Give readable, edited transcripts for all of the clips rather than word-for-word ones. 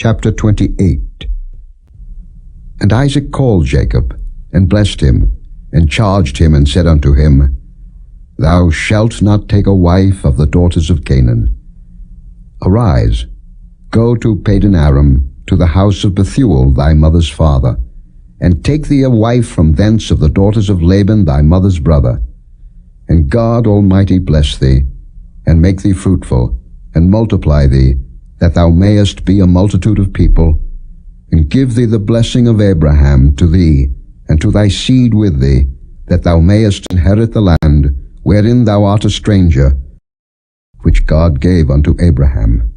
Chapter 28. And Isaac called Jacob, and blessed him, and charged him, and said unto him, Thou shalt not take a wife of the daughters of Canaan. Arise, go to Padan-aram, to the house of Bethuel thy mother's father, and take thee a wife from thence of the daughters of Laban thy mother's brother. And God Almighty bless thee, and make thee fruitful, and multiply thee, that thou mayest be a multitude of people, and give thee the blessing of Abraham to thee, and to thy seed with thee, that thou mayest inherit the land wherein thou art a stranger, which God gave unto Abraham.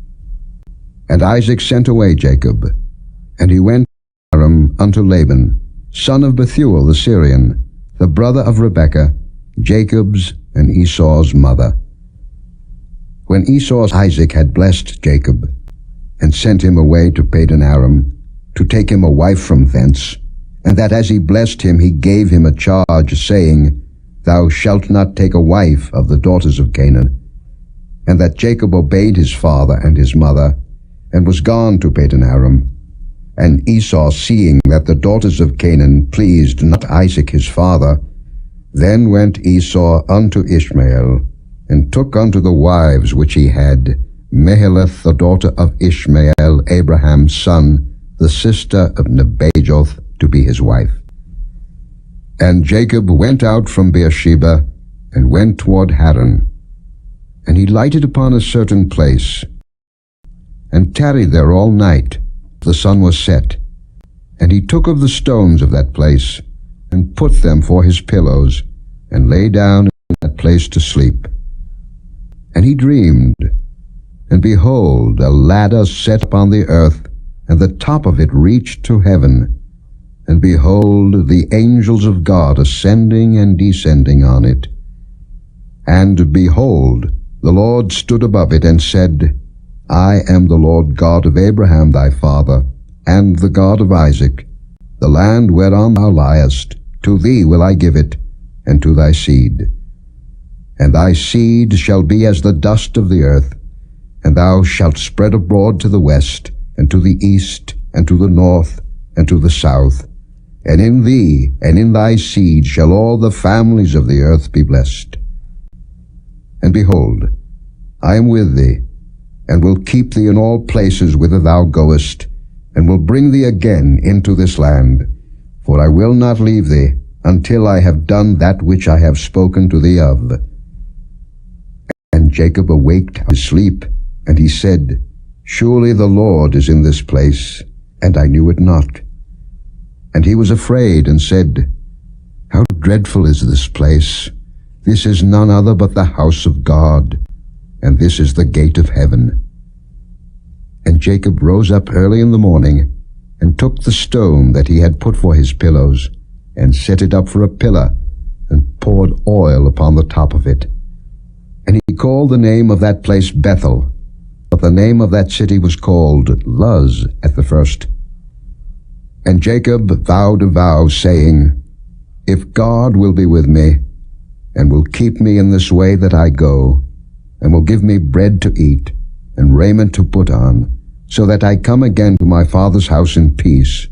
And Isaac sent away Jacob, and he went to Aram unto Laban, son of Bethuel the Syrian, the brother of Rebekah, Jacob's and Esau's mother. When Isaac had blessed Jacob, and sent him away to Padan-aram, to take him a wife from thence, and that as he blessed him he gave him a charge, saying, Thou shalt not take a wife of the daughters of Canaan. And that Jacob obeyed his father and his mother, and was gone to Padan-aram. And Esau, seeing that the daughters of Canaan pleased not Isaac his father, then went Esau unto Ishmael, and took unto the wives which he had Mahalath the daughter of Ishmael, Abraham's son, the sister of Nebajoth, to be his wife. And Jacob went out from Beersheba, and went toward Haran. And he lighted upon a certain place, and tarried there all night. The sun was set. And he took of the stones of that place, and put them for his pillows, and lay down in that place to sleep. And he dreamed, and behold, a ladder set upon the earth, and the top of it reached to heaven. And behold, the angels of God ascending and descending on it. And behold, the Lord stood above it, and said, I am the Lord God of Abraham thy father, and the God of Isaac. The land whereon thou liest, to thee will I give it, and to thy seed. And thy seed shall be as the dust of the earth, and thou shalt spread abroad to the west, and to the east, and to the north, and to the south. And in thee and in thy seed shall all the families of the earth be blessed. And behold, I am with thee, and will keep thee in all places whither thou goest, and will bring thee again into this land. For I will not leave thee, until I have done that which I have spoken to thee of. And Jacob awaked out of his sleep, and he said, Surely the Lord is in this place, and I knew it not. And he was afraid, and said, How dreadful is this place! This is none other but the house of God, and this is the gate of heaven. And Jacob rose up early in the morning, and took the stone that he had put for his pillows, and set it up for a pillar, and poured oil upon the top of it. And he called the name of that place Bethel, but the name of that city was called Luz at the first. And Jacob vowed a vow, saying, If God will be with me, and will keep me in this way that I go, and will give me bread to eat, and raiment to put on, so that I come again to my father's house in peace,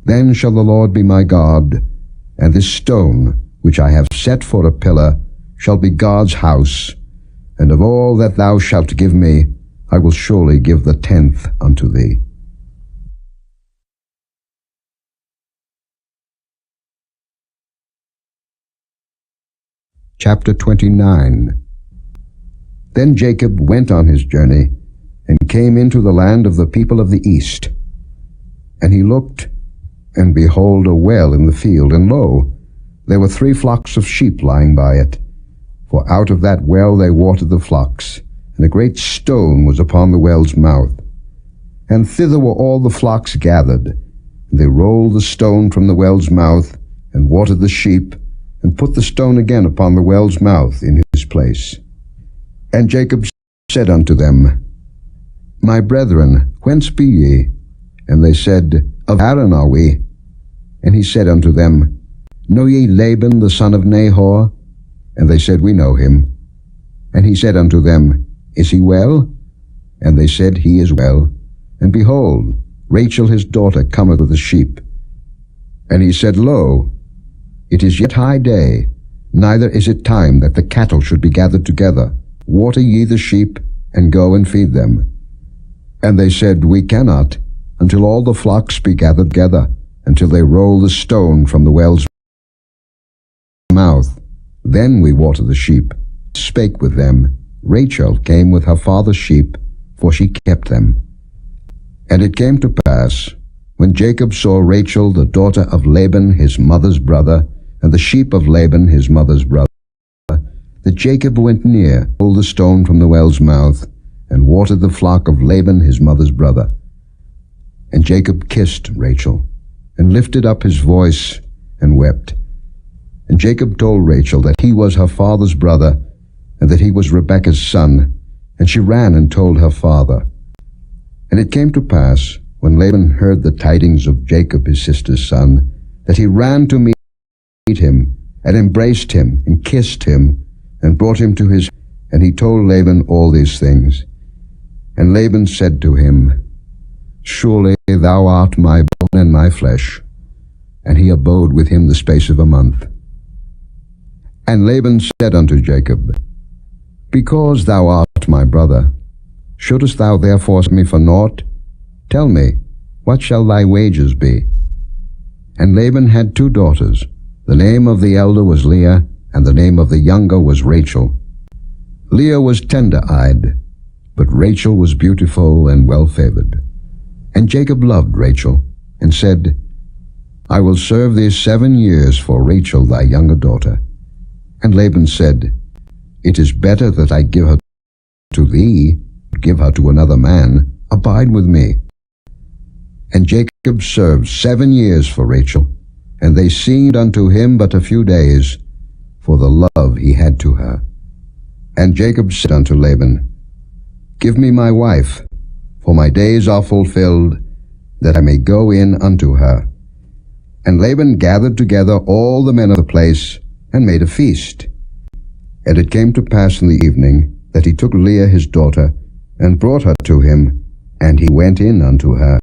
then shall the Lord be my God, and this stone, which I have set for a pillar, shall be God's house, and of all that thou shalt give me, I will surely give the 10th unto thee. Chapter 29. Then Jacob went on his journey, and came into the land of the people of the east. And he looked, and behold a well in the field, and lo, there were 3 flocks of sheep lying by it. For out of that well they watered the flocks, and a great stone was upon the well's mouth. And thither were all the flocks gathered, and they rolled the stone from the well's mouth, and watered the sheep, and put the stone again upon the well's mouth in his place. And Jacob said unto them, My brethren, whence be ye? And they said, Of Haran are we. And he said unto them, Know ye Laban the son of Nahor? And they said, We know him. And he said unto them, Is he well? And they said, He is well. and behold, Rachel his daughter cometh with the sheep. And he said, Lo, it is yet high day, neither is it time that the cattle should be gathered together. Water ye the sheep, and go and feed them. And they said, We cannot, until all the flocks be gathered together, until they roll the stone from the well's mouth. Then we water the sheep. Spake with them. Rachel came with her father's sheep, for she kept them. And it came to pass, when Jacob saw Rachel the daughter of Laban his mother's brother, and the sheep of Laban his mother's brother, that Jacob went near, pulled the stone from the well's mouth, and watered the flock of Laban his mother's brother. And Jacob kissed Rachel, and lifted up his voice, and wept. And Jacob told Rachel that he was her father's brother, and that he was Rebekah's son, and she ran and told her father. And it came to pass, when Laban heard the tidings of Jacob his sister's son, that he ran to meet him, and embraced him, and kissed him, and brought him to his. And he told Laban all these things. And Laban said to him, Surely thou art my bone and my flesh. And he abode with him the space of a month. And Laban said unto Jacob, Because thou art my brother, shouldest thou therefore sell me for naught? Tell me, what shall thy wages be? And Laban had 2 daughters. The name of the elder was Leah, and the name of the younger was Rachel. Leah was tender-eyed, but Rachel was beautiful and well-favored. And Jacob loved Rachel, and said, I will serve thee 7 years for Rachel thy younger daughter. And Laban said, It is better that I give her to thee, give her to another man. Abide with me. And Jacob served 7 years for Rachel, and they seemed unto him but a few days, for the love he had to her. And Jacob said unto Laban, Give me my wife, for my days are fulfilled, that I may go in unto her. And Laban gathered together all the men of the place, and made a feast. And it came to pass in the evening, that he took Leah his daughter, and brought her to him, and he went in unto her.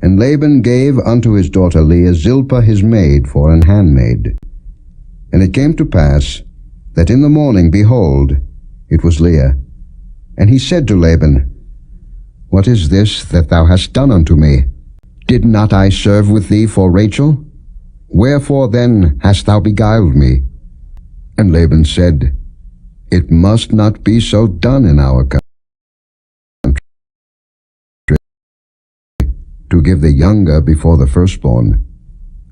And Laban gave unto his daughter Leah Zilpah his maid for an handmaid. And it came to pass, that in the morning, behold, it was Leah. And he said to Laban, What is this that thou hast done unto me? Did not I serve with thee for Rachel? Wherefore then hast thou beguiled me? And Laban said, It must not be so done in our country, to give the younger before the firstborn.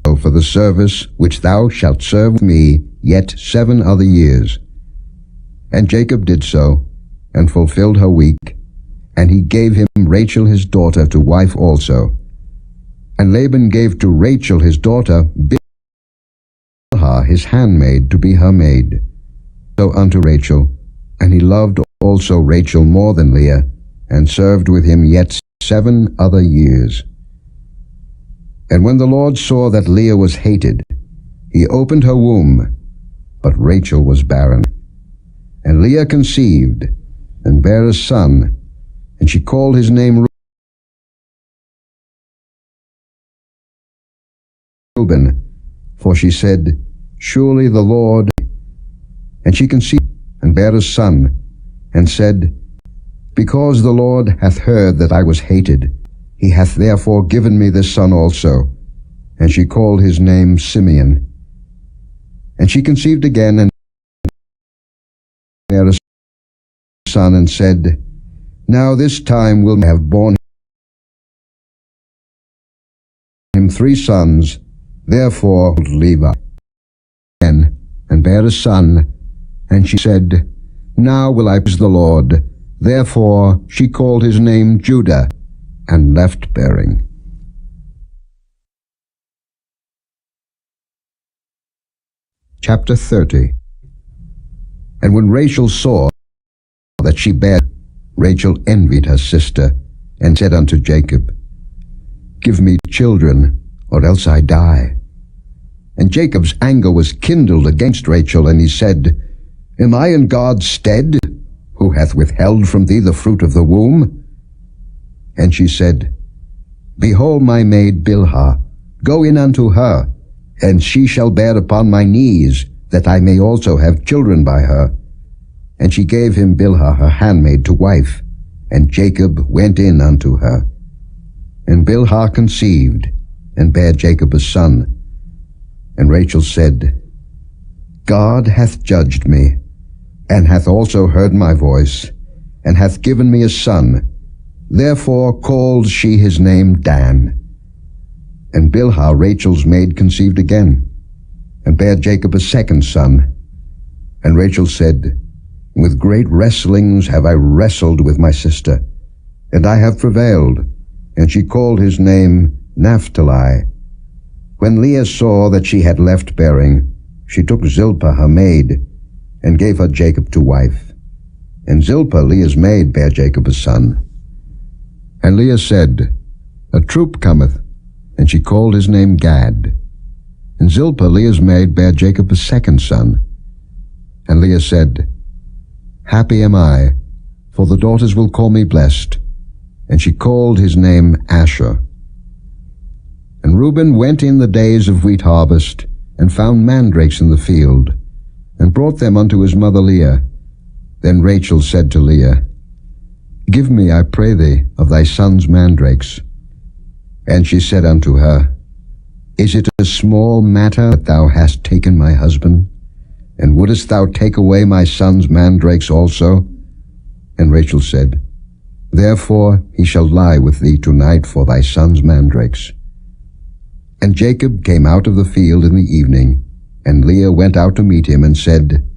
So for the service which thou shalt serve with me yet 7 other years. And Jacob did so, and fulfilled her week, and he gave him Rachel his daughter to wife also. And Laban gave to Rachel his daughter Bilhah his handmaid to be her maid. So unto Rachel, and he loved also Rachel more than Leah, and served with him yet 7 other years. And when the Lord saw that Leah was hated, he opened her womb, but Rachel was barren. And Leah conceived, and bare a son, and she called his name Reuben, for she said, Surely the Lord. And she conceived, and bare a son, and said, Because the Lord hath heard that I was hated, he hath therefore given me this son also. And she called his name Simeon. And she conceived again, and bare a son, and said, Now this time will I have borne him 3 sons, therefore Levi. And bare a son, and she said, Now will I praise the Lord. Therefore she called his name Judah, and left bearing. Chapter 30. And when Rachel saw that she bare, Rachel envied her sister, and said unto Jacob, Give me children, or else I die. And Jacob's anger was kindled against Rachel, and he said, Am I in God's stead, who hath withheld from thee the fruit of the womb? And she said, Behold my maid Bilhah, go in unto her, and she shall bear upon my knees, that I may also have children by her. And she gave him Bilhah her handmaid to wife, and Jacob went in unto her. And Bilhah conceived, and bare Jacob a son. And Rachel said, God hath judged me, and hath also heard my voice, and hath given me a son. Therefore called she his name Dan. And Bilhah Rachel's maid conceived again, and bare Jacob a second son. And Rachel said, With great wrestlings have I wrestled with my sister, and I have prevailed. And she called his name Naphtali. When Leah saw that she had left bearing, she took Zilpah her maid, and gave her Jacob to wife. And Zilpah Leah's maid bare Jacob a son. And Leah said, A troop cometh, and she called his name Gad. And Zilpah Leah's maid bare Jacob a second son. And Leah said, Happy am I, for the daughters will call me blessed. And she called his name Asher. And Reuben went in the days of wheat harvest, and found mandrakes in the field, and brought them unto his mother Leah. Then Rachel said to Leah, Give me, I pray thee, of thy son's mandrakes. And she said unto her, Is it a small matter that thou hast taken my husband? And wouldest thou take away my son's mandrakes also? And Rachel said, Therefore he shall lie with thee tonight for thy son's mandrakes. And Jacob came out of the field in the evening, and Leah went out to meet him, and said,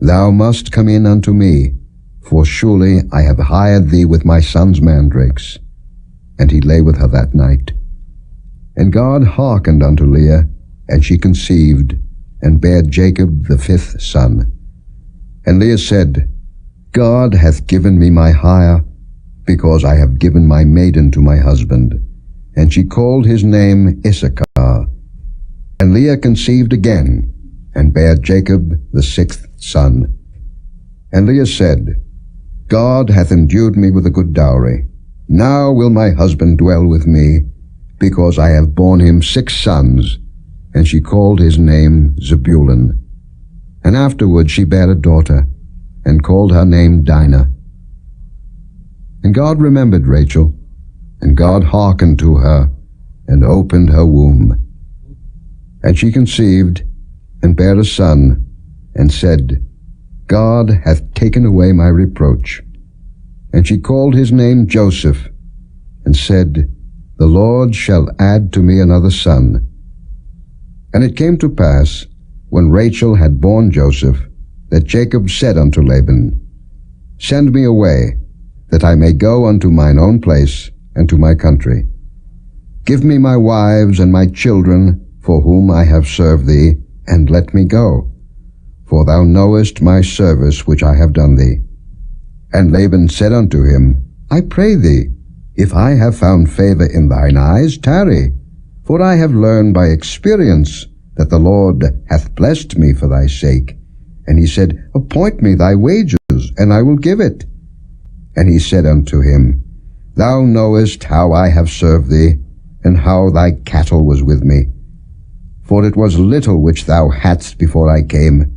Thou must come in unto me, for surely I have hired thee with my son's mandrakes. And he lay with her that night. And God hearkened unto Leah, and she conceived, and bare Jacob the fifth son. And Leah said, God hath given me my hire, because I have given my maiden to my husband. And she called his name Issachar. And Leah conceived again, and bare Jacob the sixth son. And Leah said, God hath endued me with a good dowry. Now will my husband dwell with me, because I have borne him 6 sons. And she called his name Zebulun. And afterward she bare a daughter, and called her name Dinah. And God remembered Rachel, and God hearkened to her, and opened her womb. And she conceived, and bare a son, and said, God hath taken away my reproach. And she called his name Joseph, and said, The Lord shall add to me another son. And it came to pass, when Rachel had borne Joseph, that Jacob said unto Laban, Send me away, that I may go unto mine own place, and to my country. Give me my wives and my children, for whom I have served thee, and let me go. For thou knowest my service which I have done thee. And Laban said unto him, I pray thee, if I have found favor in thine eyes, tarry. For I have learned by experience that the Lord hath blessed me for thy sake. And he said, Appoint me thy wages, and I will give it. And he said unto him, Thou knowest how I have served thee, and how thy cattle was with me. For it was little which thou hadst before I came,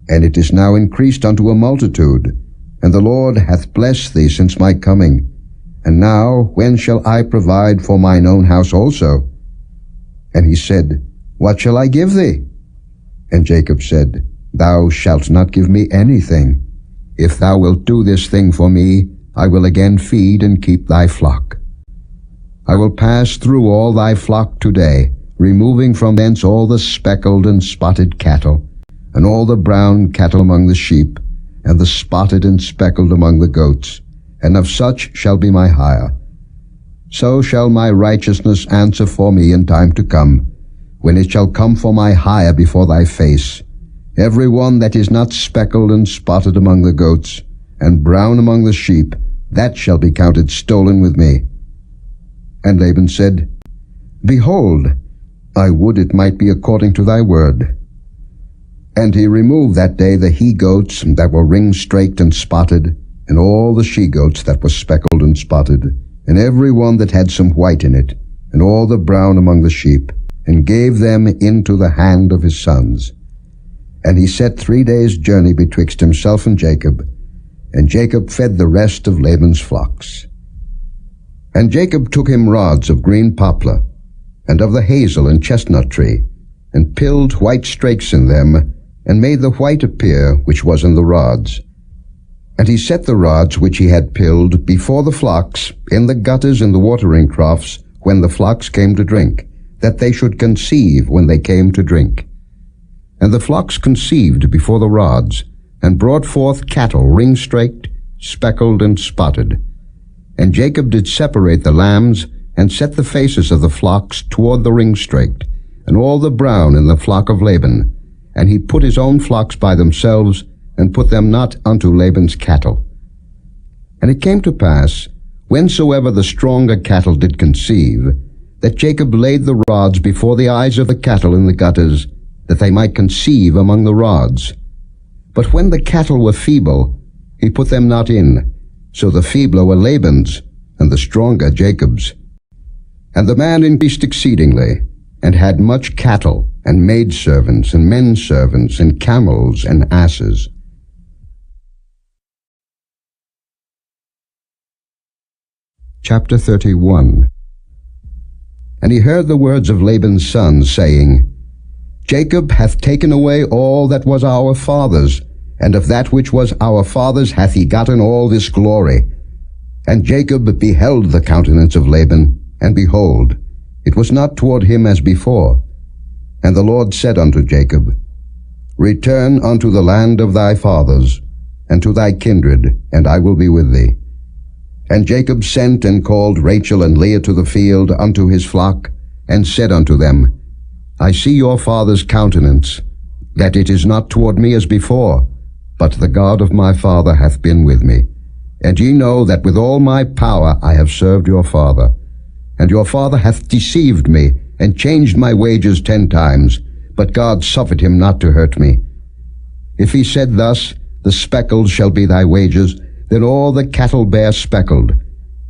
and it is now increased unto a multitude. And the Lord hath blessed thee since my coming. And now when shall I provide for mine own house also? And he said, What shall I give thee? And Jacob said, Thou shalt not give me anything. If thou wilt do this thing for me, I will again feed and keep thy flock. I will pass through all thy flock today, removing from thence all the speckled and spotted cattle, and all the brown cattle among the sheep, and the spotted and speckled among the goats, and of such shall be my hire. So shall my righteousness answer for me in time to come, when it shall come for my hire before thy face. Every one that is not speckled and spotted among the goats, and brown among the sheep, that shall be counted stolen with me. And Laban said, Behold, I would it might be according to thy word. And he removed that day the he-goats that were ring-straked and spotted, and all the she-goats that were speckled and spotted, and every one that had some white in it, and all the brown among the sheep, and gave them into the hand of his sons. And he set 3 days' journey betwixt himself and Jacob fed the rest of Laban's flocks. And Jacob took him rods of green poplar, and of the hazel and chestnut tree, and pilled white strakes in them, and made the white appear which was in the rods. And he set the rods which he had pilled before the flocks in the gutters and the watering troughs when the flocks came to drink, that they should conceive when they came to drink. And the flocks conceived before the rods, and brought forth cattle ring-straked, speckled, and spotted. And Jacob did separate the lambs, and set the faces of the flocks toward the ring-straked, and all the brown in the flock of Laban. And he put his own flocks by themselves, and put them not unto Laban's cattle. And it came to pass, whensoever the stronger cattle did conceive, that Jacob laid the rods before the eyes of the cattle in the gutters, that they might conceive among the rods. But when the cattle were feeble, he put them not in, so the feebler were Laban's, and the stronger Jacob's. And the man increased exceedingly, and had much cattle, and maidservants, and menservants, and camels, and asses. Chapter 31. And he heard the words of Laban's sons, saying, Jacob hath taken away all that was our father's, and of that which was our father's hath he gotten all this glory. And Jacob beheld the countenance of Laban, and behold, it was not toward him as before. And the Lord said unto Jacob, Return unto the land of thy fathers, and to thy kindred, and I will be with thee. And Jacob sent and called Rachel and Leah to the field unto his flock, and said unto them, I see your father's countenance, that it is not toward me as before, but the God of my father hath been with me. And ye know that with all my power I have served your father. And your father hath deceived me, and changed my wages 10 times, but God suffered him not to hurt me. If he said thus, The speckled shall be thy wages, then all the cattle bear speckled.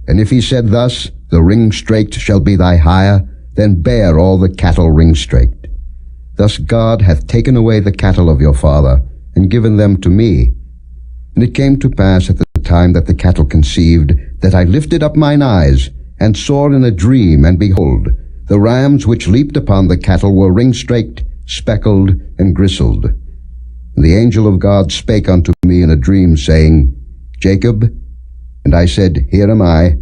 And if he said thus, The ring-straked shall be thy hire, then bear all the cattle ring-straked. Thus God hath taken away the cattle of your father, and given them to me. And it came to pass at the time that the cattle conceived, that I lifted up mine eyes, and saw in a dream, and behold, the rams which leaped upon the cattle were ring-straked, speckled, and gristled. And the angel of God spake unto me in a dream, saying, Jacob. And I said, Here am I.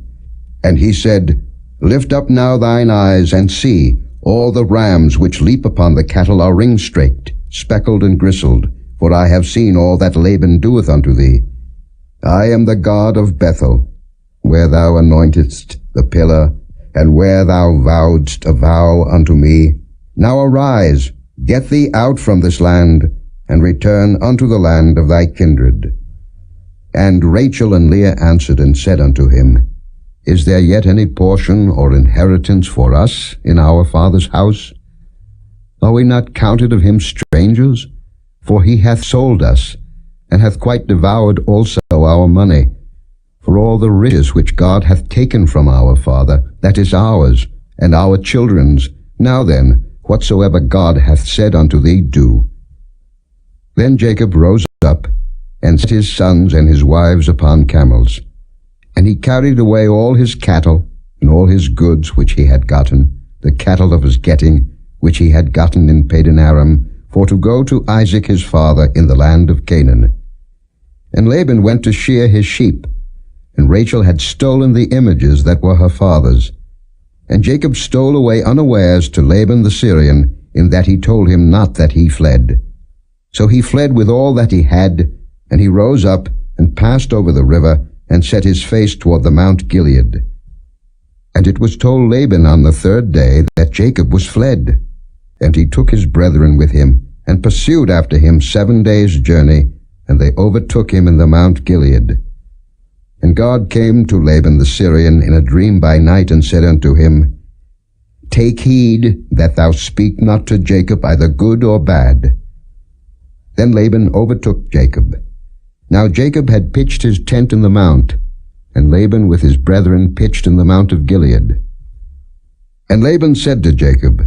And he said, Lift up now thine eyes, and see, all the rams which leap upon the cattle are ring-straked, speckled, and gristled, for I have seen all that Laban doeth unto thee. I am the God of Bethel, where thou anointedst the pillar, and where thou vowedst a vow unto me. Now arise, get thee out from this land, and return unto the land of thy kindred. And Rachel and Leah answered and said unto him, Is there yet any portion or inheritance for us in our father's house? Are we not counted of him strangers? For he hath sold us, and hath quite devoured also our money. For all the riches which God hath taken from our father, that is ours, and our children's. Now then, whatsoever God hath said unto thee, do. Then Jacob rose up, and set his sons and his wives upon camels. And he carried away all his cattle, and all his goods which he had gotten, the cattle of his getting, which he had gotten in Padan-aram, for to go to Isaac his father in the land of Canaan. And Laban went to shear his sheep, and Rachel had stolen the images that were her father's. And Jacob stole away unawares to Laban the Syrian, in that he told him not that he fled. So he fled with all that he had, and he rose up, and passed over the river, and set his face toward the Mount Gilead. And it was told Laban on the 3rd day that Jacob was fled. And he took his brethren with him, and pursued after him 7 days' journey, and they overtook him in the Mount Gilead. And God came to Laban the Syrian in a dream by night, and said unto him, Take heed that thou speak not to Jacob either good or bad. Then Laban overtook Jacob. Now Jacob had pitched his tent in the mount, and Laban with his brethren pitched in the mount of Gilead. And Laban said to Jacob,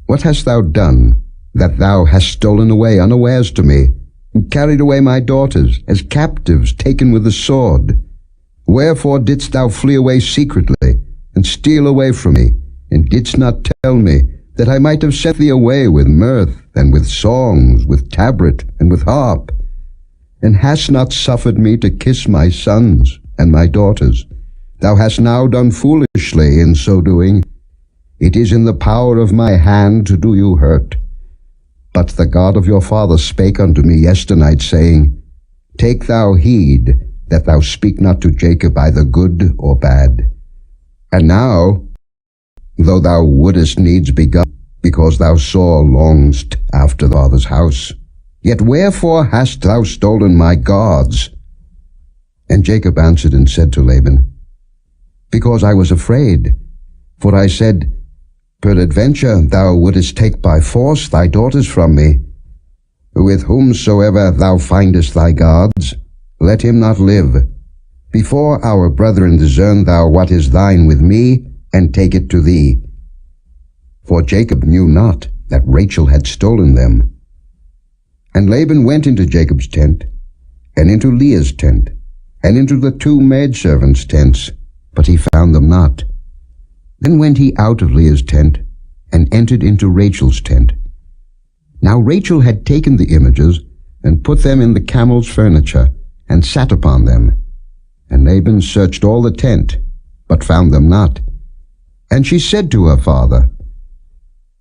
What hast thou done, that thou hast stolen away unawares to me, and carried away my daughters, as captives taken with the sword? Wherefore didst thou flee away secretly, and steal away from me, and didst not tell me, that I might have sent thee away with mirth, and with songs, with tabret, and with harp? And hast not suffered me to kiss my sons and my daughters? Thou hast now done foolishly in so doing. It is in the power of my hand to do you hurt. But the God of your father spake unto me yesternight, saying, Take thou heed that thou speak not to Jacob either good or bad. And now, though thou wouldest needs be gone, because thou sore longest after thy father's house, yet wherefore hast thou stolen my gods? And Jacob answered and said to Laban, Because I was afraid, for I said, Peradventure thou wouldest take by force thy daughters from me. With whomsoever thou findest thy gods, let him not live. Before our brethren discern thou what is thine with me, and take it to thee. For Jacob knew not that Rachel had stolen them. And Laban went into Jacob's tent, and into Leah's tent, and into the two maidservants' tents, but he found them not. Then went he out of Leah's tent, and entered into Rachel's tent. Now Rachel had taken the images, and put them in the camel's furniture, and sat upon them. And Laban searched all the tent, but found them not. And she said to her father,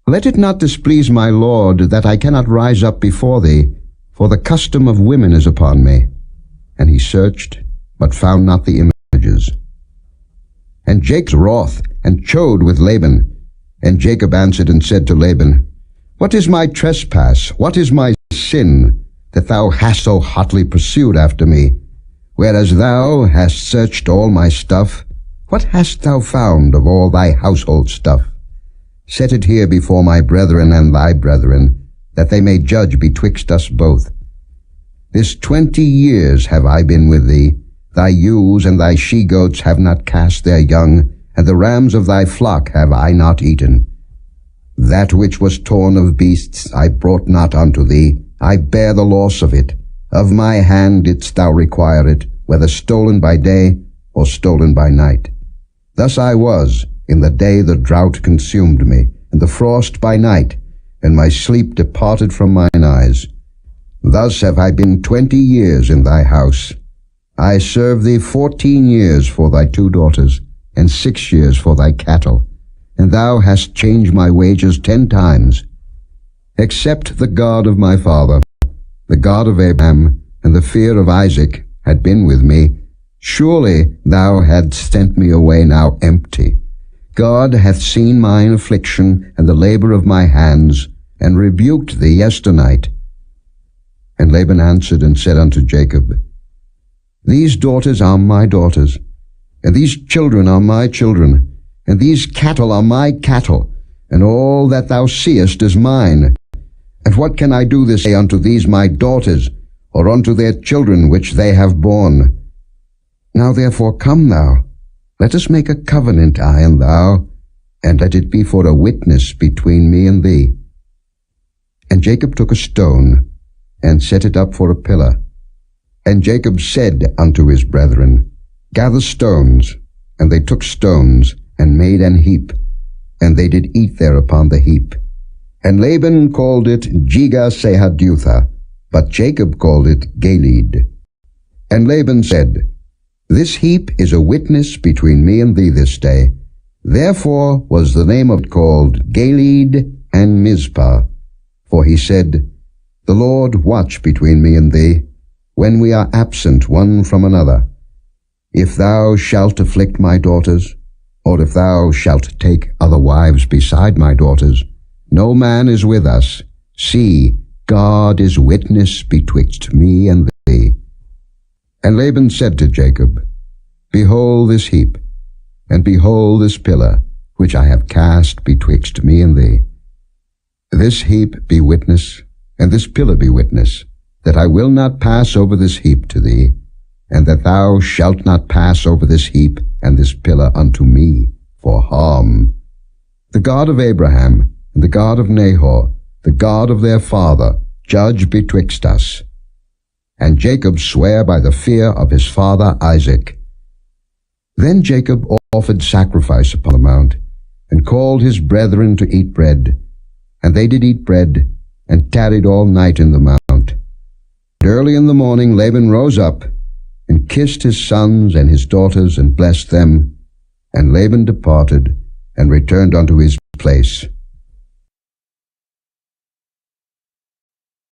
Let it not displease my lord, that I cannot rise up before thee, for the custom of women is upon me. And he searched, but found not the images. And Jacob was wroth, and chode with Laban. And Jacob answered and said to Laban, What is my trespass, what is my sin, that thou hast so hotly pursued after me? Whereas thou hast searched all my stuff, what hast thou found of all thy household stuff? Set it here before my brethren and thy brethren, that they may judge betwixt us both. This 20 years have I been with thee. Thy ewes and thy she-goats have not cast their young, and the rams of thy flock have I not eaten. That which was torn of beasts I brought not unto thee. I bear the loss of it. Of my hand didst thou require it, whether stolen by day or stolen by night. Thus I was, in the day the drought consumed me, and the frost by night, and my sleep departed from mine eyes. Thus have I been 20 years in thy house. I served thee 14 years for thy 2 daughters, and 6 years for thy cattle, and thou hast changed my wages 10 times. Except the God of my father, the God of Abraham, and the fear of Isaac had been with me, surely thou hadst sent me away now empty. God hath seen mine affliction and the labor of my hands, and rebuked thee yesternight. And Laban answered and said unto Jacob, These daughters are my daughters, and these children are my children, and these cattle are my cattle, and all that thou seest is mine. And what can I do this day unto these my daughters, or unto their children which they have borne? Now therefore come thou, let us make a covenant, I and thou, and let it be for a witness between me and thee. And Jacob took a stone, and set it up for a pillar. And Jacob said unto his brethren, Gather stones. And they took stones, and made an heap, and they did eat there upon the heap. And Laban called it Jegar-sahadutha, but Jacob called it Gilead. And Laban said, This heap is a witness between me and thee this day. Therefore was the name of it called Gilead and Mizpah. For he said, The Lord watch between me and thee, when we are absent one from another. If thou shalt afflict my daughters, or if thou shalt take other wives beside my daughters, no man is with us. See, God is witness betwixt me and thee. And Laban said to Jacob, Behold this heap, and behold this pillar, which I have cast betwixt me and thee. This heap be witness, and this pillar be witness, that I will not pass over this heap to thee. and that thou shalt not pass over this heap and this pillar unto me for harm. The God of Abraham, and the God of Nahor, the God of their father, judge betwixt us. And Jacob sware by the fear of his father Isaac. Then Jacob offered sacrifice upon the mount, and called his brethren to eat bread. And they did eat bread, and tarried all night in the mount. And early in the morning Laban rose up, and kissed his sons and his daughters, and blessed them. And Laban departed, and returned unto his place.